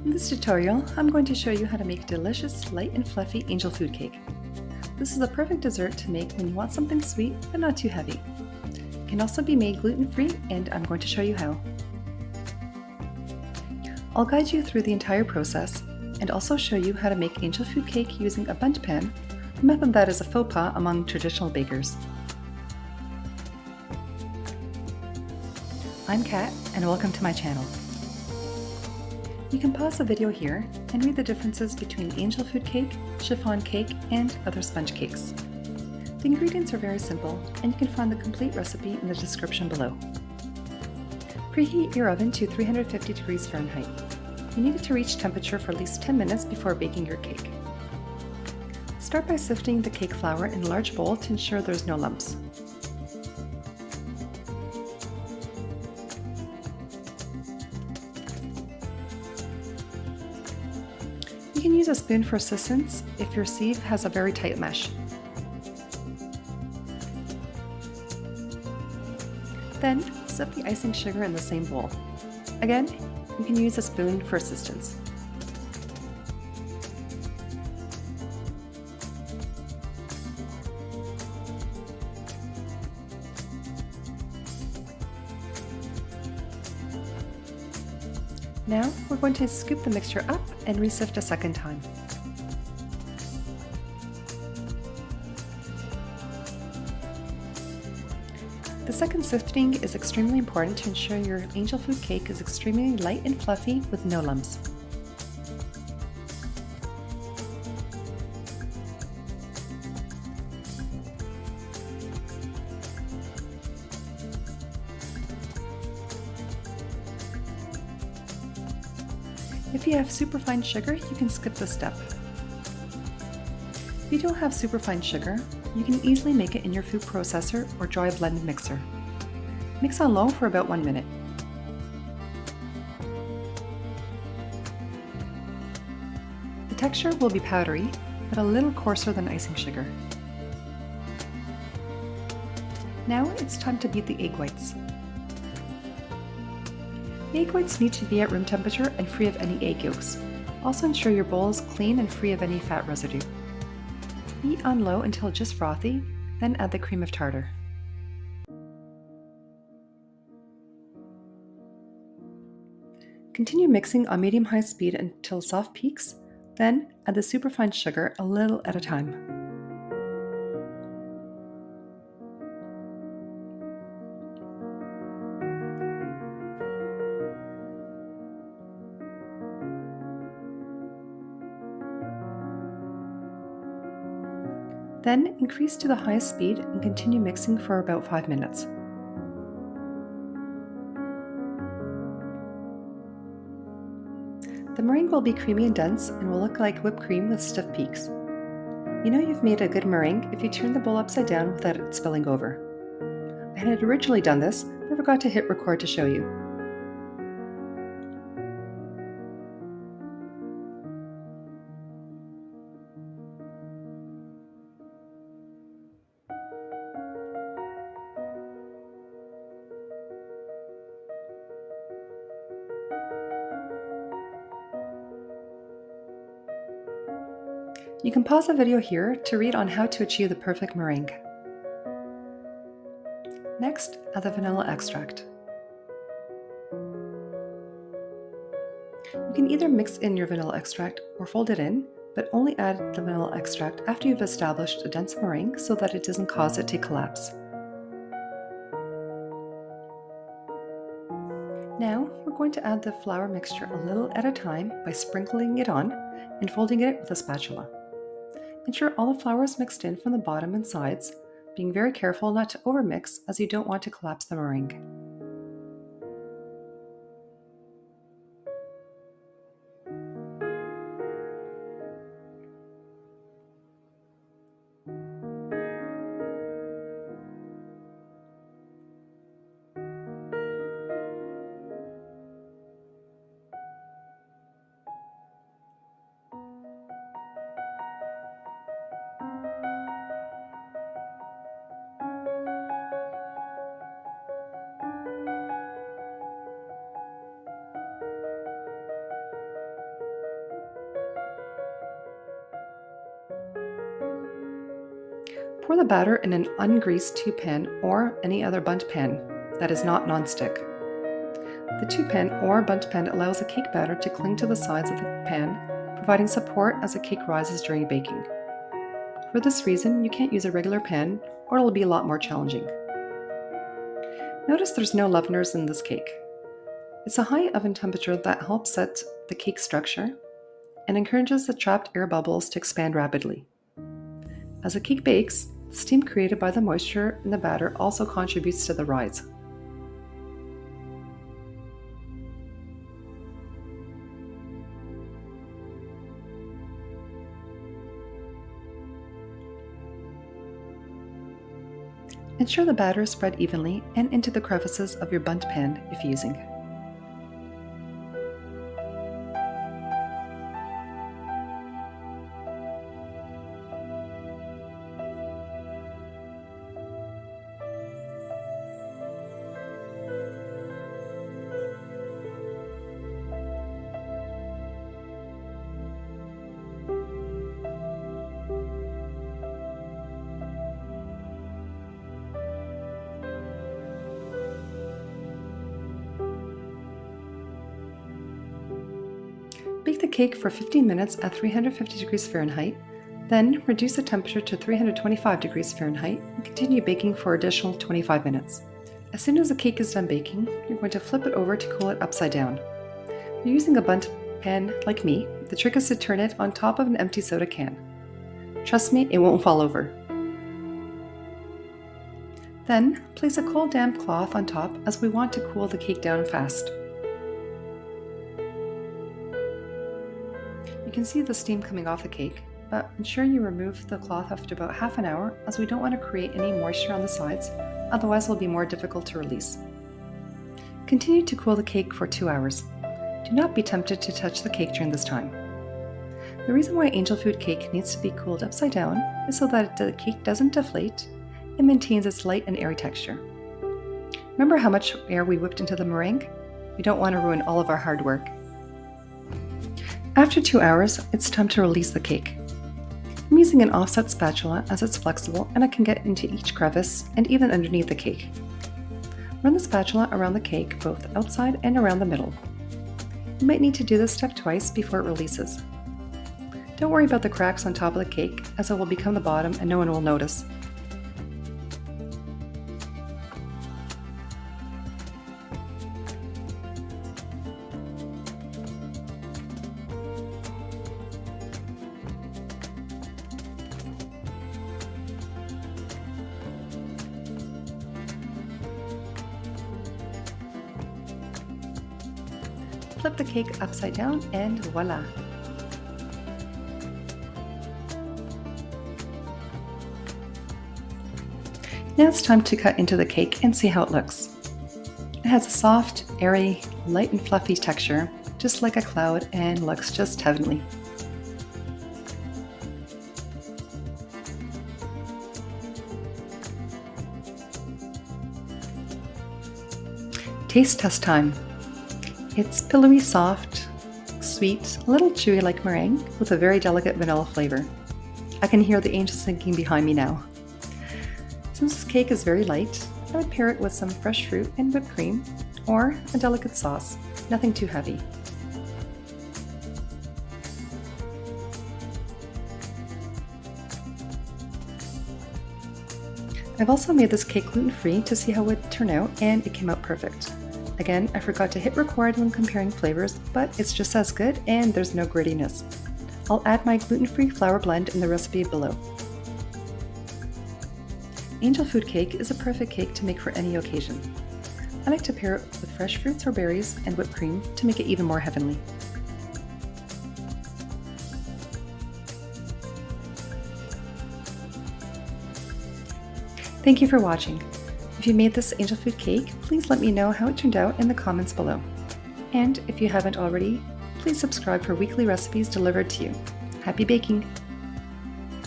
In this tutorial, I'm going to show you how to make a delicious, light and fluffy angel food cake. This is a perfect dessert to make when you want something sweet but not too heavy. It can also be made gluten-free, and I'm going to show you how. I'll guide you through the entire process and also show you how to make angel food cake using a Bundt pan, a method that is a faux pas among traditional bakers. I'm Kat, and welcome to my channel. You can pause the video here and read the differences between angel food cake, chiffon cake, and other sponge cakes. The ingredients are very simple, and you can find the complete recipe in the description below. Preheat your oven to 350 degrees Fahrenheit. You need it to reach temperature for at least 10 minutes before baking your cake. Start by sifting the cake flour in a large bowl to ensure there's no lumps. You can use a spoon for assistance if your sieve has a very tight mesh. Then, sift the icing sugar in the same bowl. Again, you can use a spoon for assistance. Now, we're going to scoop the mixture up and re-sift a second time. The second sifting is extremely important to ensure your angel food cake is extremely light and fluffy with no lumps. If you have superfine sugar, you can skip this step. If you don't have superfine sugar, you can easily make it in your food processor or dry blend mixer. Mix on low for about 1 minute. The texture will be powdery, but a little coarser than icing sugar. Now it's time to beat the egg whites. The egg whites need to be at room temperature and free of any egg yolks. Also ensure your bowl is clean and free of any fat residue. Beat on low until just frothy, then add the cream of tartar. Continue mixing on medium-high speed until soft peaks, then add the superfine sugar a little at a time. Then increase to the highest speed and continue mixing for about 5 minutes. The meringue will be creamy and dense and will look like whipped cream with stiff peaks. You know you've made a good meringue if you turn the bowl upside down without it spilling over. I had originally done this, but forgot to hit record to show you. You can pause the video here to read on how to achieve the perfect meringue. Next, add the vanilla extract. You can either mix in your vanilla extract or fold it in, but only add the vanilla extract after you've established a dense meringue so that it doesn't cause it to collapse. Now, we're going to add the flour mixture a little at a time by sprinkling it on and folding it with a spatula. Ensure all the flour is mixed in from the bottom and sides, being very careful not to overmix as you don't want to collapse the meringue. Pour the batter in an ungreased 2-pan or any other Bundt pan that is not non-stick. The 2-pan or Bundt pan allows the cake batter to cling to the sides of the pan, providing support as the cake rises during baking. For this reason, you can't use a regular pan or it'll be a lot more challenging. Notice there's no leaveners in this cake. It's a high oven temperature that helps set the cake structure and encourages the trapped air bubbles to expand rapidly. As the cake bakes, the steam created by the moisture in the batter also contributes to the rise. Ensure the batter is spread evenly and into the crevices of your Bundt pan if using. Bake the cake for 15 minutes at 350 degrees Fahrenheit, then reduce the temperature to 325 degrees Fahrenheit and continue baking for additional 25 minutes. As soon as the cake is done baking, you're going to flip it over to cool it upside down. If you're using a Bundt pan like me, the trick is to turn it on top of an empty soda can. Trust me, it won't fall over. Then, place a cold damp cloth on top as we want to cool the cake down fast. You can see the steam coming off the cake, but ensure you remove the cloth after about half an hour as we don't want to create any moisture on the sides, otherwise it will be more difficult to release. Continue to cool the cake for 2 hours. Do not be tempted to touch the cake during this time. The reason why angel food cake needs to be cooled upside down is so that the cake doesn't deflate and maintains its light and airy texture. Remember how much air we whipped into the meringue? We don't want to ruin all of our hard work. After 2 hours, it's time to release the cake. I'm using an offset spatula as it's flexible and I can get into each crevice and even underneath the cake. Run the spatula around the cake both outside and around the middle. You might need to do this step twice before it releases. Don't worry about the cracks on top of the cake as it will become the bottom and no one will notice. Flip the cake upside down and voila! Now it's time to cut into the cake and see how it looks. It has a soft, airy, light and fluffy texture, just like a cloud, and looks just heavenly. Taste test time. It's pillowy soft, sweet, a little chewy like meringue, with a very delicate vanilla flavor. I can hear the angels singing behind me now. Since this cake is very light, I would pair it with some fresh fruit and whipped cream, or a delicate sauce, nothing too heavy. I've also made this cake gluten-free to see how it would turn out, and it came out perfect. Again, I forgot to hit record when comparing flavors, but it's just as good and there's no grittiness. I'll add my gluten-free flour blend in the recipe below. Angel food cake is a perfect cake to make for any occasion. I like to pair it with fresh fruits or berries and whipped cream to make it even more heavenly. Thank you for watching. If you made this angel food cake, please let me know how it turned out in the comments below. And if you haven't already, please subscribe for weekly recipes delivered to you. Happy baking!